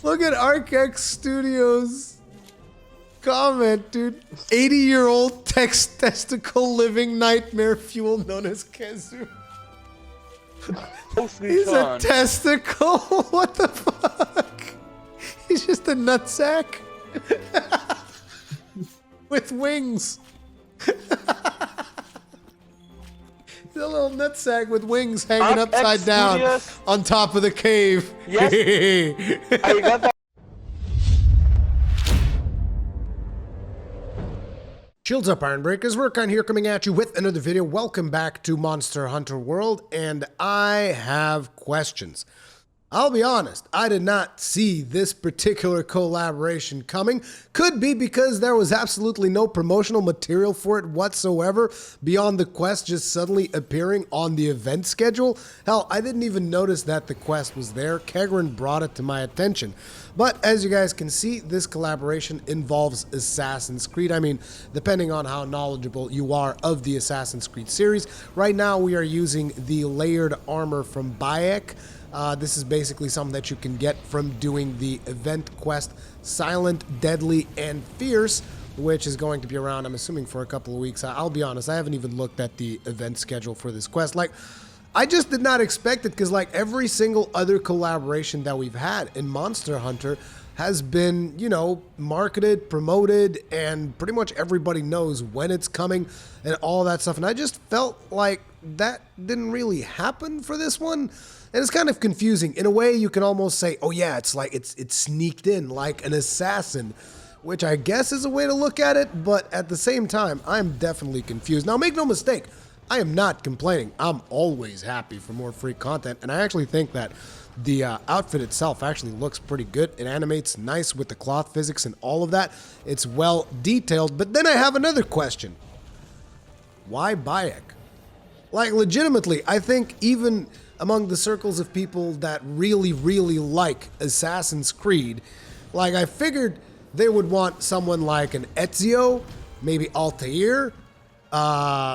Look at ArcX Studios comment, dude. 80-year-old testicle living nightmare fuel known as Kezu. He's a testicle? What the fuck? He's just a nutsack with wings. He's a little nutsack with wings hanging upside down on top of the cave. Yes. I got that. Shields up, Iron Breakers. Rurikhan here, coming at you with another video. Welcome back to Monster Hunter World, and I have questions. I'll be honest, I did not see this particular collaboration coming. Could be because there was absolutely no promotional material for it whatsoever beyond the quest just suddenly appearing on the event schedule. Hell, I didn't even notice that the quest was there. Kegrin brought it to my attention. But as you guys can see, this collaboration involves Assassin's Creed. I mean, depending on how knowledgeable you are of the Assassin's Creed series, right now we are using the layered armor from Bayek. This is basically something that you can get from doing the event quest Silent, Deadly, and Fierce, which is going to be around, I'm assuming, for a couple of weeks. I'll be honest, I haven't even looked at the event schedule for this quest. Like, I just did not expect it because, like, every single other collaboration that we've had in Monster Hunter has been, you know, marketed, promoted, and pretty much everybody knows when it's coming and all that stuff. And I just felt like that didn't really happen for this one. And it's kind of confusing. In a way, you can almost say, oh yeah, it's like it's sneaked in like an assassin, which I guess is a way to look at it, but at the same time, I'm definitely confused. Now, make no mistake, I am not complaining. I'm always happy for more free content, and I actually think that the outfit itself actually looks pretty good. It animates nice with the cloth physics and all of that. It's well detailed, but then I have another question. Why Bayek? Like, legitimately, I think even among the circles of people that really, really like Assassin's Creed, like, I figured they would want someone like an Ezio, maybe Altair,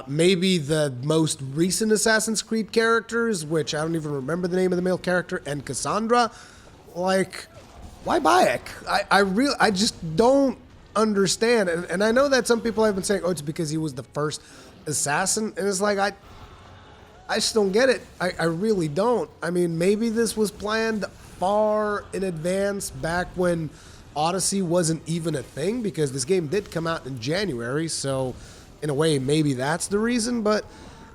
maybe the most recent Assassin's Creed characters, which I don't even remember the name of the male character, and Cassandra. Like, why Bayek? I just don't understand. And I know that some people have been saying, oh, it's because he was the first assassin, and it's like, I just don't get it. I really don't. I mean, maybe this was planned far in advance back when Odyssey wasn't even a thing, because this game did come out in January, so in a way, maybe that's the reason, but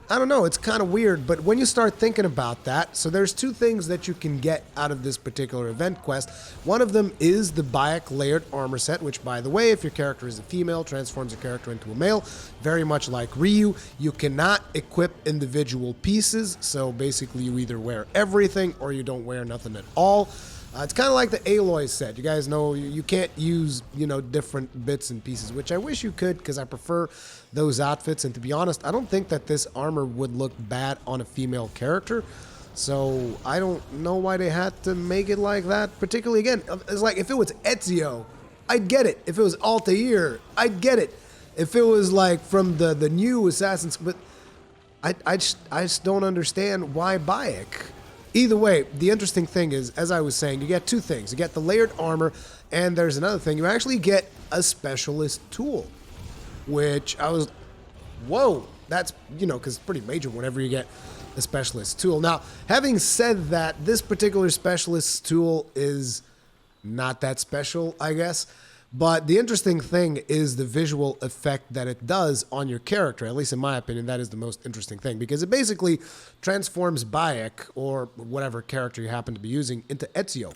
I don't know. It's kind of weird, but when you start thinking about that, so there's two things that you can get out of this particular event quest. One of them is the Bayek layered armor set, which, by the way, if your character is a female, transforms your character into a male, very much like Ryu. You cannot equip individual pieces, so basically you either wear everything or you don't wear nothing at all. It's kind of like the Aloy set. You guys know you can't use, you know, different bits and pieces, which I wish you could, because I prefer those outfits. And to be honest, I don't think that this armor would look bad on a female character. So I don't know why they had to make it like that. Particularly, again, it's like if it was Ezio, I'd get it. If it was Altair, I'd get it. If it was like from the new Assassin's, but I just don't understand why Bayek. Either way, the interesting thing is, as I was saying, you get two things. You get the layered armor, and there's another thing. You actually get a specialist tool, which I was, whoa, that's, you know, because it's pretty major whenever you get a specialist tool. Now, having said that, this particular specialist tool is not that special, I guess. But the interesting thing is the visual effect that it does on your character. At least in my opinion, that is the most interesting thing, because it basically transforms Bayek, or whatever character you happen to be using, into Ezio.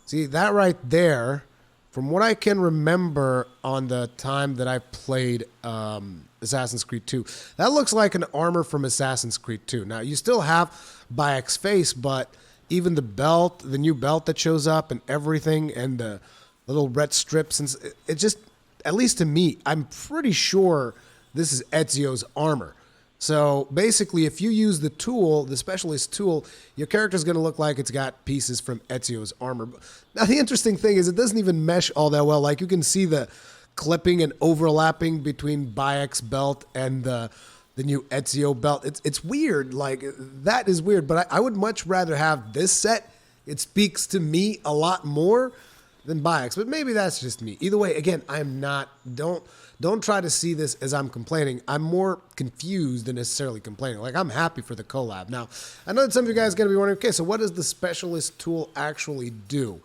See, that right there, from what I can remember on the time that I played Assassin's Creed 2, that looks like an armor from Assassin's Creed 2. Now, you still have Bayek's face, but even the belt, the new belt that shows up and everything, and the little red strips, and it just, at least to me, I'm pretty sure this is Ezio's armor. So basically, if you use the tool, the specialist tool, your character's going to look like it's got pieces from Ezio's armor. Now, the interesting thing is it doesn't even mesh all that well. Like, you can see the clipping and overlapping between Bayek's belt and the the new Ezio belt. It's weird. Like, that is weird, but I would much rather have this set. It speaks to me a lot more than Bayek's, but maybe that's just me. Either way, again, I'm not, don't try to see this as I'm complaining. I'm more confused than necessarily complaining. Like, I'm happy for the collab. Now, I know that some of you guys are going to be wondering, okay, so what does the specialist tool actually do?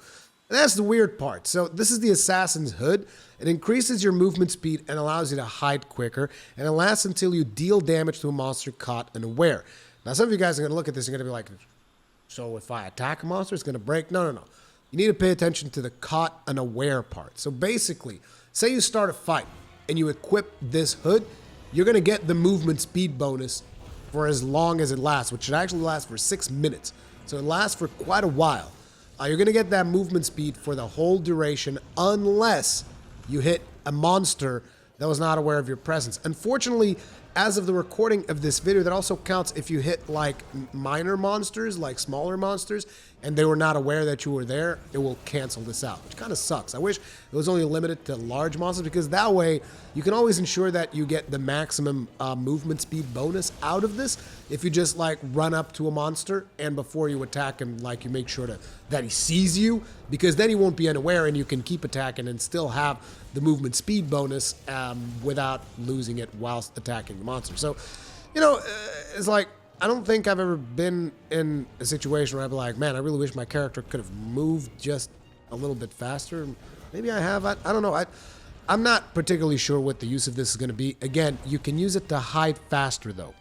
And that's the weird part. So this is the Assassin's Hood. It increases your movement speed and allows you to hide quicker, and it lasts until you deal damage to a monster caught unaware. Now, some of you guys are going to look at this and going to be like, so if I attack a monster, it's going to break? No, no, no. You need to pay attention to the caught unaware part. So basically, say you start a fight and you equip this hood, you're going to get the movement speed bonus for as long as it lasts, which should actually last for 6 minutes. So it lasts for quite a while. You're going to get that movement speed for the whole duration unless you hit a monster that was not aware of your presence. Unfortunately, as of the recording of this video, that also counts if you hit like minor monsters, like smaller monsters, and they were not aware that you were there, it will cancel this out, which kind of sucks. I wish it was only limited to large monsters, because that way you can always ensure that you get the maximum movement speed bonus out of this if you just like run up to a monster and before you attack him, like you make sure that he sees you, because then he won't be unaware and you can keep attacking and still have the movement speed bonus without losing it whilst attacking the monster. So, you know, it's like, I don't think I've ever been in a situation where I'd be like, man, I really wish my character could have moved just a little bit faster. Maybe I have. I don't know. I'm not particularly sure what the use of this is going to be. Again, you can use it to hide faster, though.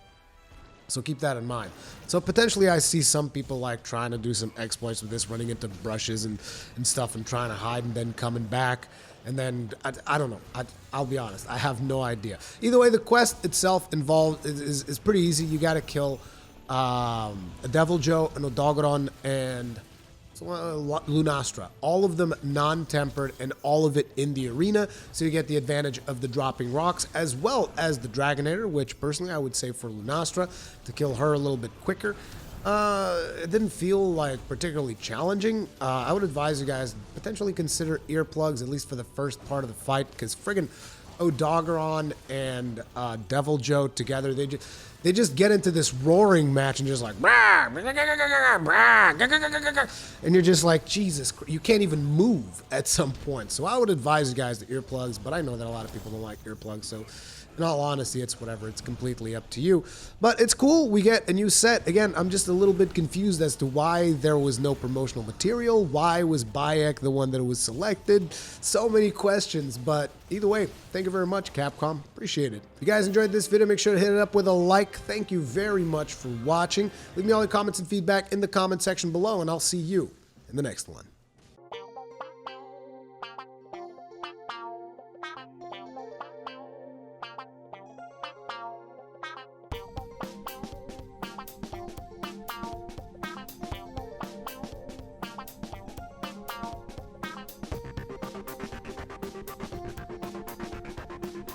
So keep that in mind. So potentially I see some people like trying to do some exploits with this, running into brushes and stuff and trying to hide and then coming back. And then, I don't know. I'll be honest. I have no idea. Either way, the quest itself involved is pretty easy. You got to kill a Devil Joe, an Odogaron, and Lunastra. All of them non-tempered and all of it in the arena. So you get the advantage of the dropping rocks as well as the Dragonator, which personally I would say for Lunastra to kill her a little bit quicker. It didn't feel like particularly challenging. I would advise you guys potentially consider earplugs, at least for the first part of the fight, because friggin' Odogaron and Devil Joe together, they just get into this roaring match and just like, and you're just like, Jesus Christ, you can't even move at some point. So I would advise you guys the earplugs, but I know that a lot of people don't like earplugs, so in all honesty, it's whatever. It's completely up to you. But it's cool. We get a new set. Again, I'm just a little bit confused as to why there was no promotional material. Why was Bayek the one that was selected? So many questions. But either way, thank you very much, Capcom. Appreciate it. If you guys enjoyed this video, make sure to hit it up with a like. Thank you very much for watching. Leave me all your comments and feedback in the comment section below, and I'll see you in the next one.